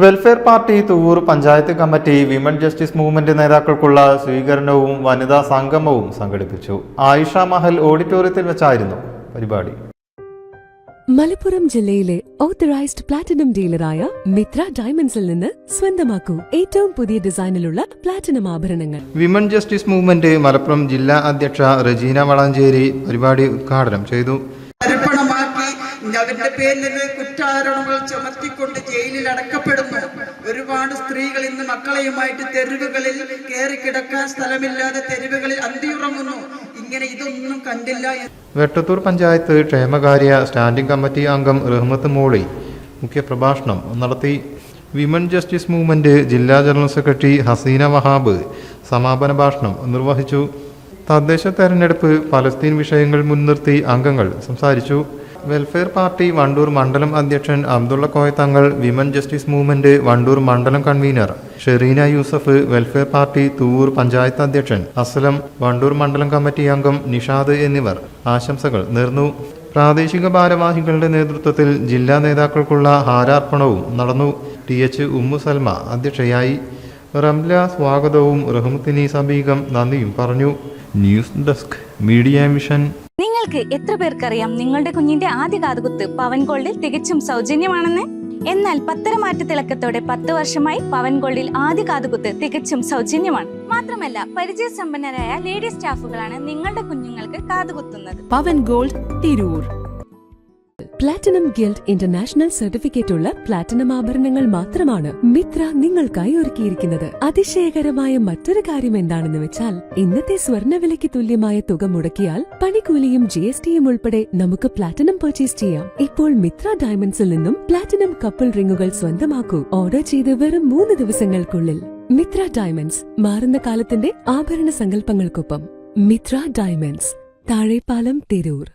Welfare party Thuvvur panchayat committee women justice movement നേതാക്കൾക്കുള്ള സ്വീകരണവും വനിതാ സംഗമവും സംഘടിപ്പിച്ചു. ആയിഷ മഹൽ ഓഡിറ്റോറിയത്തിൽ വെച്ചായിരുന്നു പരിപാടി. മലപ്പുറം ജില്ലയിലെ ഓതറൈസ്ഡ് പ്ലാറ്റിനം ഡീലറായ മിത്ര ഡയമണ്ട്സിൽ നിന്ന് സ്വന്തമാക്കൂ ഏറ്റവും പുതിയ ഡിസൈനിലുള്ള പ്ലാറ്റിനം ആഭരണങ്ങൾ. വിമൻ ജസ്റ്റിസ് മൂവ്മെന്റ് മലപ്പുറം ജില്ലാ അധ്യക്ഷ റജീന വളാഞ്ചേരി പരിപാടി ഉദ്ഘാടനം ചെയ്തു. അവരുടെ പേരിൽ കുറ്റാരോപണങ്ങൾ ചുമത്തിക്കൊണ്ട് ജയിലിൽ അടക്കപ്പെടുന്നു. ഒരുപാട് സ്ത്രീകൾ ഇന്ന് മക്കളെയുമായിട്ട് തെരുവുകളിൽ കയറി കിടക്കാൻ സ്ഥലമില്ലാതെ തെരുവുകളിൽ അന്തിയുറങ്ങുന്നു. ഇങ്ങനെ ഇതൊന്നും കണ്ടില്ല. വെട്ടത്തൂർ പഞ്ചായത്ത് ക്ഷേമകാര്യ സ്റ്റാൻഡിംഗ് കമ്മിറ്റി അംഗം റഹ്മത്ത് മോളി മുഖ്യപ്രഭാഷണം നടത്തി. വിമൻ ജസ്റ്റിസ് മൂവ്മെന്റ് ജില്ലാ ജനറൽ സെക്രട്ടറി ഹസീന വഹാബ് സമാപന ഭാഷണം നിർവഹിച്ചു. തദ്ദേശ തെരഞ്ഞെടുപ്പ്, പലസ്തീൻ വിഷയങ്ങൾ മുൻനിർത്തി അംഗങ്ങൾ സംസാരിച്ചു. വെൽഫെയർ പാർട്ടി വണ്ടൂർ മണ്ഡലം അധ്യക്ഷൻ Abdulla Koya Thangal, women justice movement Wandoor മണ്ഡലം convener Shereena Yusuf, welfare party Thuvvur panchayat അധ്യക്ഷൻ അസ്ലം, വണ്ടൂർ മണ്ഡലം കമ്മിറ്റി അംഗം നിഷാദ് എന്നിവർ ആശംസകൾ നേർന്നു. പ്രാദേശിക ഭാരവാഹികളുടെ നേതൃത്വത്തിൽ ജില്ലാ നേതാക്കൾക്കുള്ള ഹാരാർപ്പണവും നടന്നു. TH ഉമ്മു സൽമ അധ്യക്ഷയായി. റംല സ്വാഗതവും റഹ്മത്തിനി സബീഗം നന്ദിയും പറഞ്ഞു. News desk media mission. നിങ്ങൾക്ക് എത്ര പേർക്കറിയാം നിങ്ങളുടെ കുഞ്ഞിന്റെ ആദ്യ കാതുകുത്ത് പവൻ ഗോൾഡിൽ തികച്ചും സൗജന്യമാണെന്ന്? എന്നാൽ പത്തരമാറ്റ തിളക്കത്തോടെ 10 വർഷമായി പവൻ ഗോൾഡിൽ ആദ്യ കാതുകുത്ത് തികച്ചും സൗജന്യമാണ്. മാത്രമല്ല, പരിചയസമ്പന്നരായ ലേഡി സ്റ്റാഫുകളാണ് നിങ്ങളുടെ കുഞ്ഞുങ്ങൾക്ക് കാതുകുത്തുന്നത്. Pavan gold Tirur. Platinum guild international certificate ഉള്ള പ്ലാറ്റിനം ആഭരണങ്ങൾ മാത്രമാണ് മിത്ര നിങ്ങൾക്കായി ഒരുക്കിയിരിക്കുന്നത്. അതിശയകരമായ മറ്റൊരു കാര്യം എന്താണെന്ന് വെച്ചാൽ, ഇന്നത്തെ സ്വർണ്ണവിലയ്ക്ക് തുല്യമായ തുക മുടക്കിയാൽ പണിക്കൂലിയും GSTയും ഉൾപ്പെടെ നമുക്ക് പ്ലാറ്റിനം പർച്ചേസ് ചെയ്യാം. ഇപ്പോൾ മിത്ര ഡയമണ്ട്സിൽ നിന്നും പ്ലാറ്റിനം കപ്പിൾ റിങ്ങുകൾ സ്വന്തമാക്കൂ. ഓർഡർ ചെയ്ത് വെറും 3 ദിവസങ്ങൾക്കുള്ളിൽ. മിത്ര ഡയമണ്ട്സ്, മാറുന്ന കാലത്തിന്റെ ആഭരണ സങ്കല്പങ്ങൾക്കൊപ്പം. മിത്ര ഡയമണ്ട്സ്, താഴെപ്പാലം, തിരൂർ.